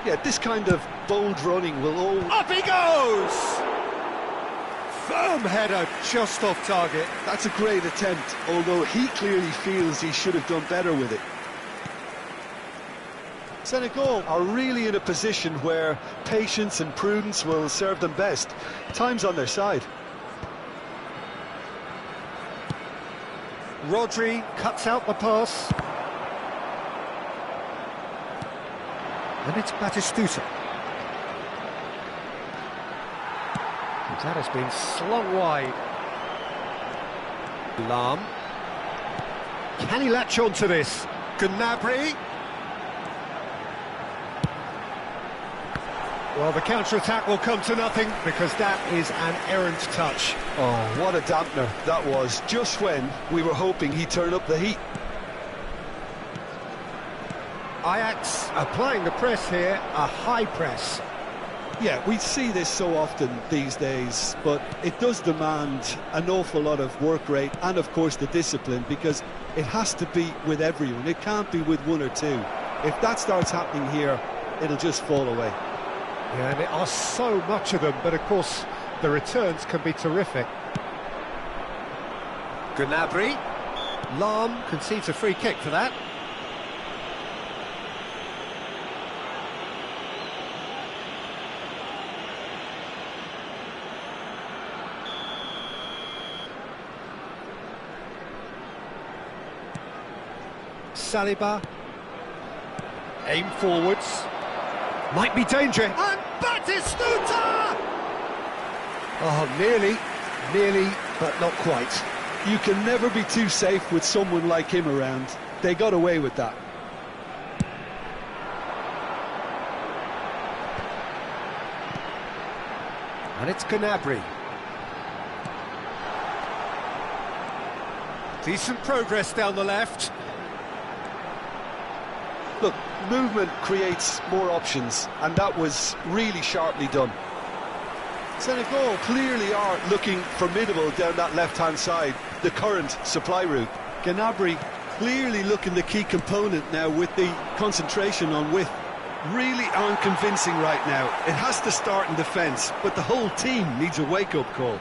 E: Yeah, this kind of bold running will all...
A: Up he goes! Firm header, just off target.
E: That's a great attempt, although he clearly feels he should have done better with it. Senegal are really in a position where patience and prudence will serve them best. Time's on their side.
A: Rodri cuts out the pass. And it's Batistuta. That has been slung wide. Lahm. Can he latch on to this? Gnabry. Well, the counter-attack will come to nothing because that is an errant touch.
E: Oh, what a dampener that was, just when we were hoping he'd turn up the heat.
A: Ajax applying the press here, a high press.
E: Yeah, we see this so often these days, but it does demand an awful lot of work rate and, of course, the discipline, because it has to be with everyone. It can't be with one or two. If that starts happening here, it'll just fall away.
A: Yeah, and there are so much of them, but, of course, the returns can be terrific. Gnabry. Lahm concedes a free kick for that. Saliba, aim forwards, might be danger, and Batistuta! Oh, nearly, but not quite.
E: You can never be too safe with someone like him around. They got away with that.
A: And it's Gnabry. Decent progress down the left.
E: Look, movement creates more options, and that was really sharply done. Senegal clearly are looking formidable down that left-hand side, the current supply route. Gnabry clearly looking the key component now with the concentration on width. Really aren't convincing right now. It has to start in defence, but the whole team needs a wake-up call.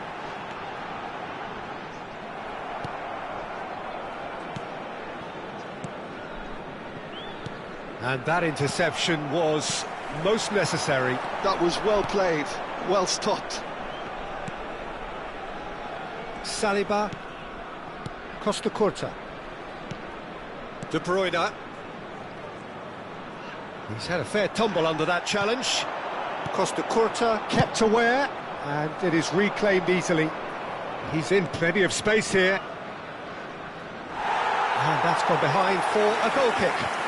A: And that interception was most necessary.
E: That was well played, well stopped.
A: Saliba. Costa Curta. De Bruyne. He's had a fair tumble under that challenge. Costa Curta kept aware, and it is reclaimed easily. He's in plenty of space here. And that's gone behind for a goal kick.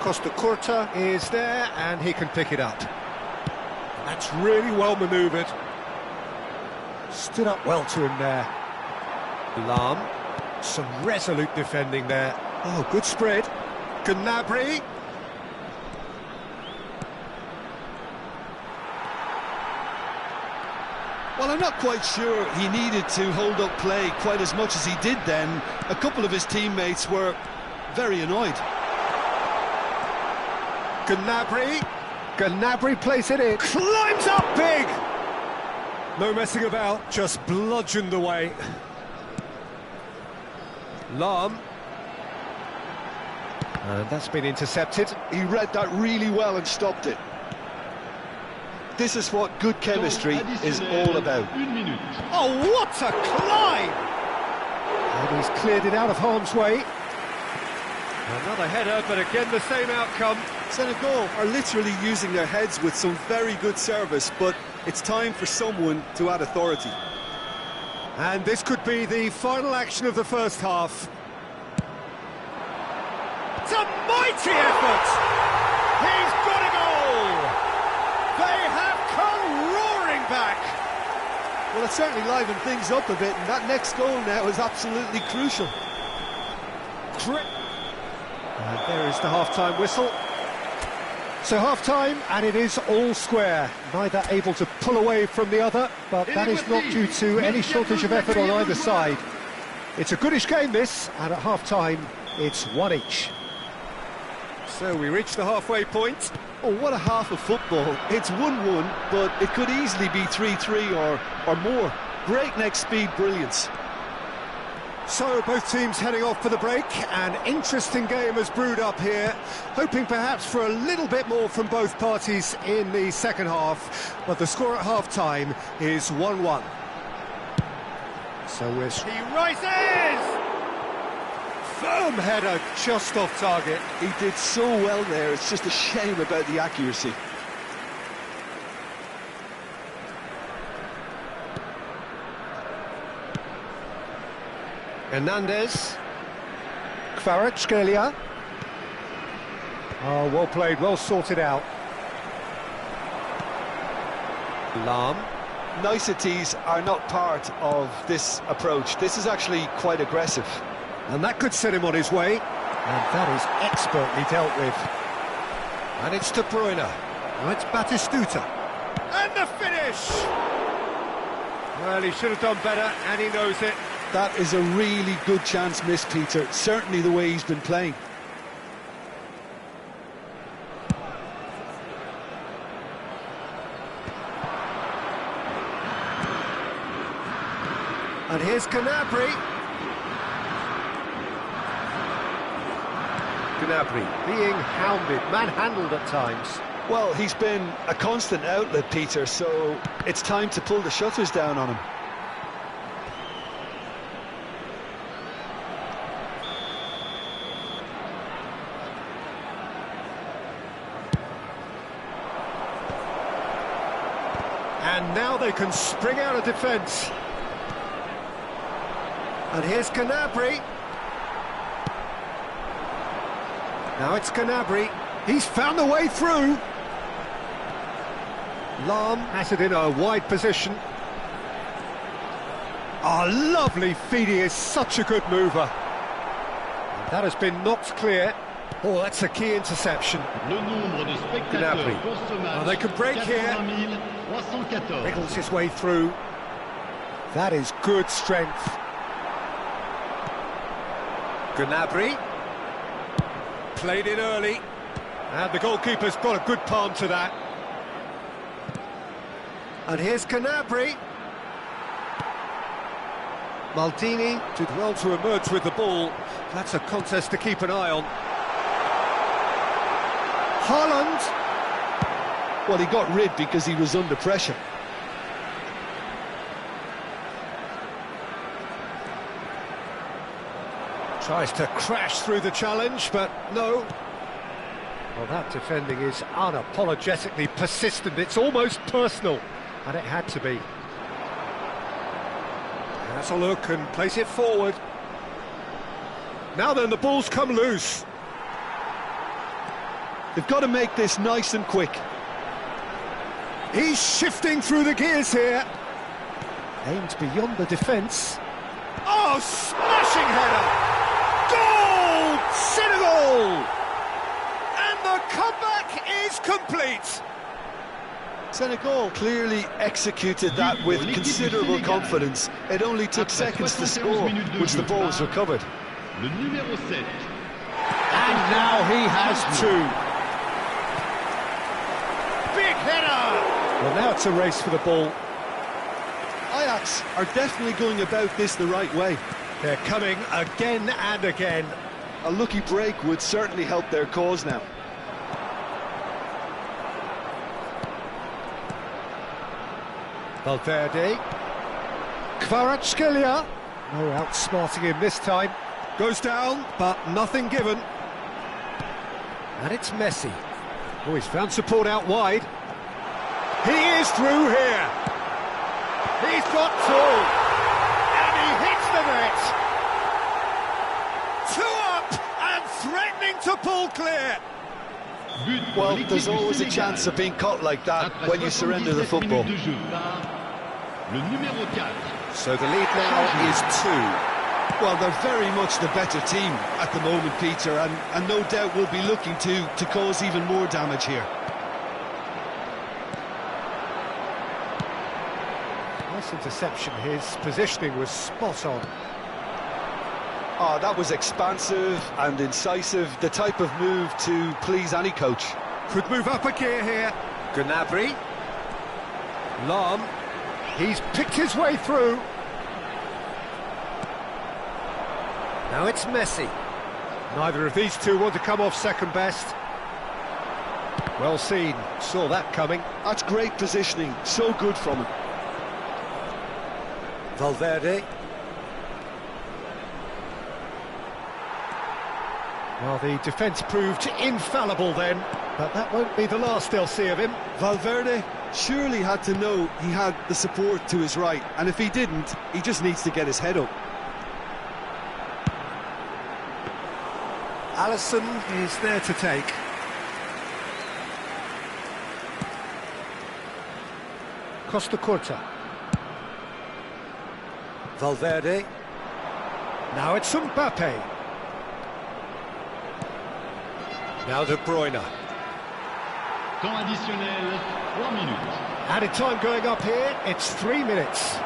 A: Costa Curta is there, and he can pick it up. That's really well manoeuvred. Stood up well to him there. Lahm, some resolute defending there. Oh, good spread. Gnabry.
E: Well, I'm not quite sure he needed to hold up play quite as much as he did then. A couple of his teammates were very annoyed.
A: Gnabry plays it in. Climbs up big! No messing about, just bludgeoned away. Lahm. And that's been intercepted.
E: He read that really well and stopped it. this is what good chemistry is all about.
A: Oh, what a climb! And he's cleared it out of harm's way. Another header, but again the same outcome.
E: Senegal are literally using their heads with some very good service, but it's time for someone to add authority.
A: And this could be the final action of the first half. It's a mighty effort! He's got a goal! They have come roaring back!
E: Well, it certainly livened things up a bit, and that next goal now is absolutely crucial.
A: And there is the half-time whistle. So half-time, and it is all square. Neither able to pull away from the other, but that is not due to any shortage of effort on either side. It's a goodish game, this, and at half-time, it's one each. So we reach the halfway point.
E: Oh, what a half of football. It's 1-1, but it could easily be 3-3 or more. Breakneck speed brilliance.
A: So both teams heading off for the break. An interesting game has brewed up here, hoping perhaps for a little bit more from both parties in the second half, but the score at half-time is 1-1. So he rises! Firm header, just off target.
E: He did so well there, it's just a shame about the accuracy.
A: Hernandez, Kvaratskhelia. Oh, well played, well sorted out. Lahm.
E: Niceties are not part of this approach. This is actually quite aggressive.
A: And that could set him on his way. And that is expertly dealt with. And it's De Bruyne. Now it's Batistuta. And the finish! Well, he should have done better, and he knows it.
E: That is a really good chance missed, Peter. Certainly the way he's been playing.
A: And here's Gnabry. Gnabry being hounded, manhandled at times.
E: Well, he's been a constant outlet, Peter, so it's time to pull the shutters down on him.
A: And now they can spring out of defence. And here's Gnabry. Now it's Gnabry. He's found the way through. Lahm has it in a wide position. Oh, lovely feed. He is such a good mover. And that has been knocked clear. Oh, that's a key interception. Gnabry. Oh, they can break here. Wriggles his way through. That is good strength. Gnabry. Played in early. And the goalkeeper's got a good palm to that. And here's Gnabry. Maldini did well to emerge with the ball. That's a contest to keep an eye on. Haaland.
E: Well, he got rid because he was under pressure.
A: Tries to crash through the challenge, but no. Well, that defending is unapologetically persistent. It's almost personal, and it had to be. Has a look and place it forward. Now then, the ball's come loose.
E: They've got to make this nice and quick.
A: He's shifting through the gears here. Aimed beyond the defence. Oh, smashing header! Goal! Senegal! And the comeback is complete.
E: Senegal clearly executed that with considerable confidence. It only took seconds to score once the ball was recovered.
A: And now he has two. Big header! Well, now it's a race for the ball.
E: Ajax are definitely going about this the right way.
A: They're coming again and again.
E: A lucky break would certainly help their cause now.
A: Valverde. Kvaratskhelia. No outsmarting him this time. Goes down, but nothing given. And it's Messi. Oh, he's found support out wide. He is through here. He's got two. And he hits the net. 2 up and threatening to pull clear.
B: Well, there's always a chance of being caught like that when you surrender the football.
A: So the lead now is 2.
B: Well, they're very much the better team at the moment, Peter, and no doubt will be looking to cause even more damage here.
A: Nice interception. His positioning was spot on.
B: Oh, that was expansive and incisive, the type of move to please any coach.
A: Could move up a gear here. Gnabry. Lahm. He's picked his way through. Now it's Messi. Neither of these two want to come off second best. Well seen, saw that coming.
B: That's great positioning, so good from him.
A: Valverde. Well, the defence proved infallible then, but that won't be the last they'll see of him.
B: Valverde surely had to know he had the support to his right, and if he didn't, he just needs to get his head up.
A: Alisson is there to take. Costa Curta. Valverde. Now it's Mbappe. Now De Bruyne.
D: Temps additionnel, 3 minutes.
A: Added time going up here, it's 3 minutes.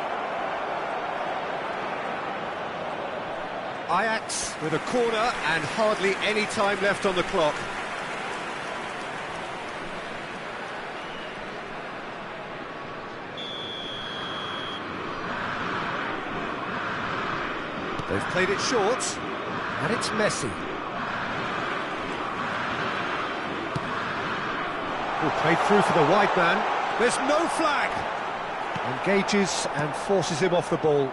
A: Ajax with a corner and hardly any time left on the clock. They've played it short, and it's Messi. Oh, played through for the wide man. There's no flag. Engages and forces him off the ball.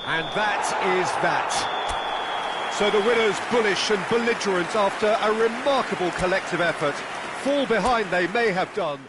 A: And that is that. So the winners bullish and belligerent after a remarkable collective effort. Fall behind they may have done.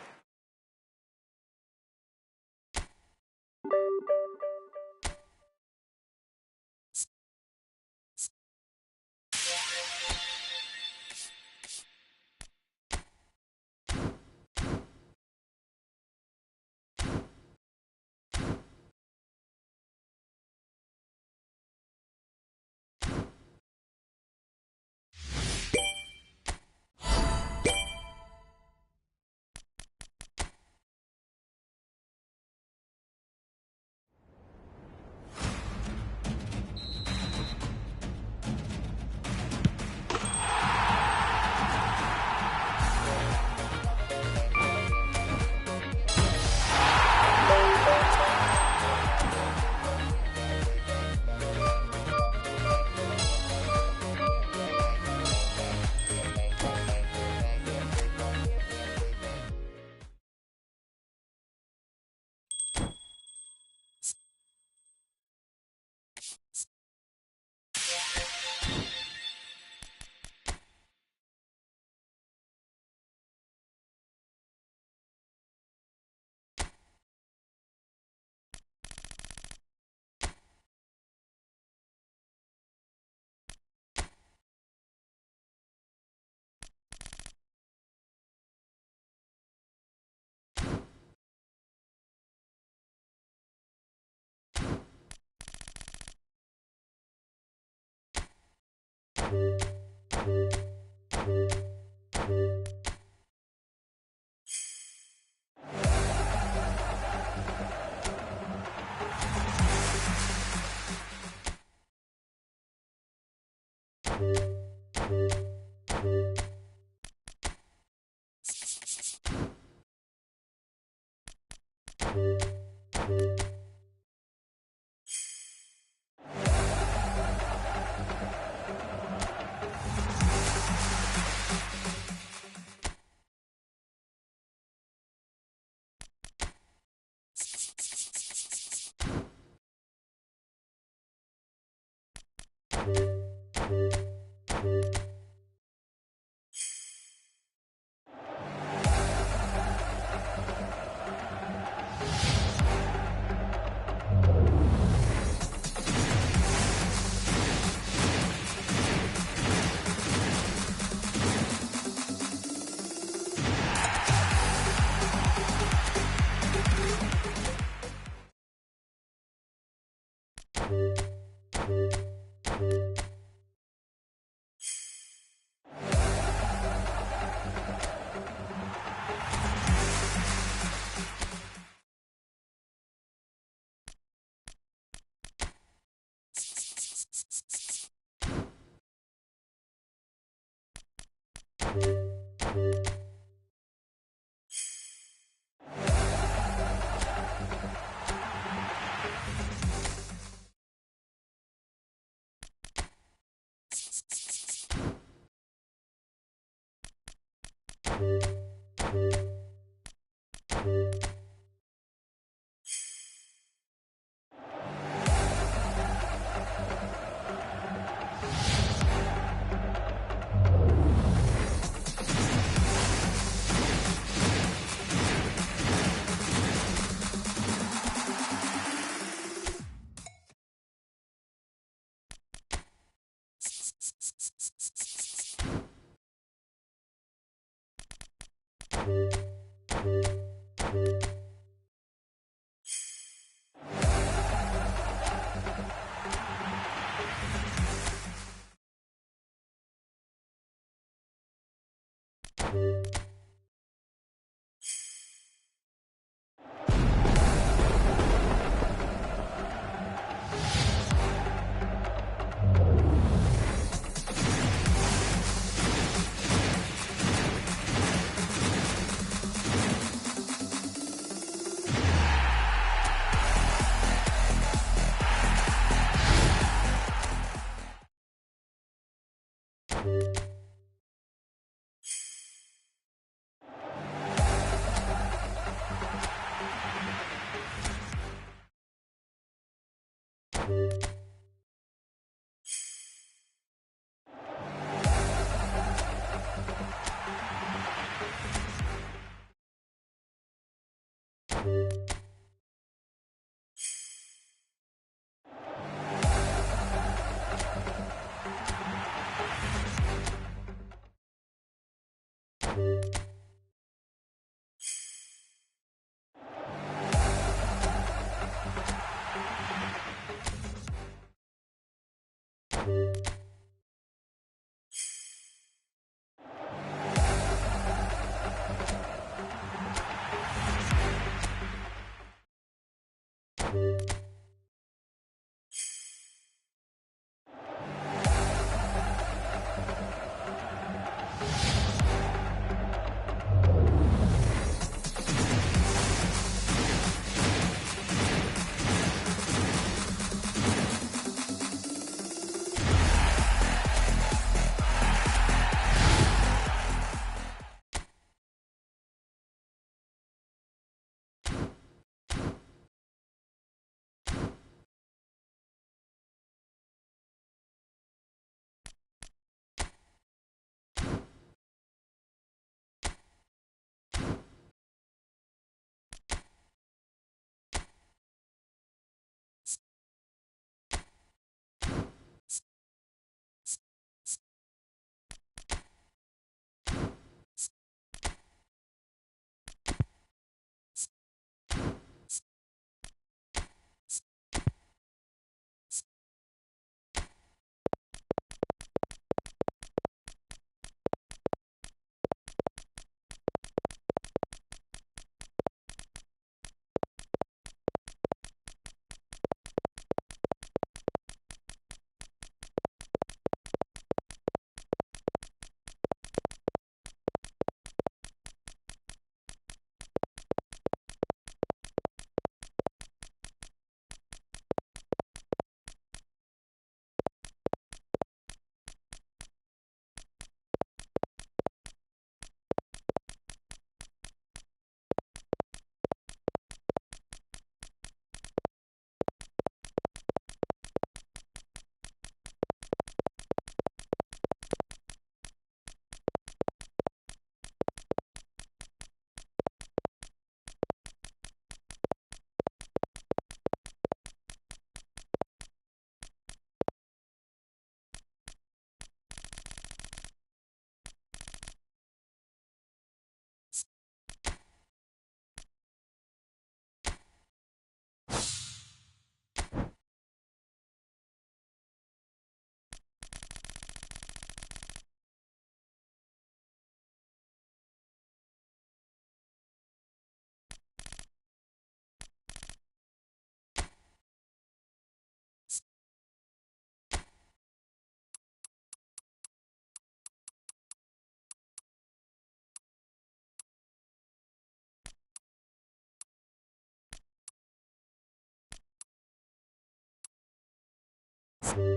A: Thank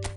A: you.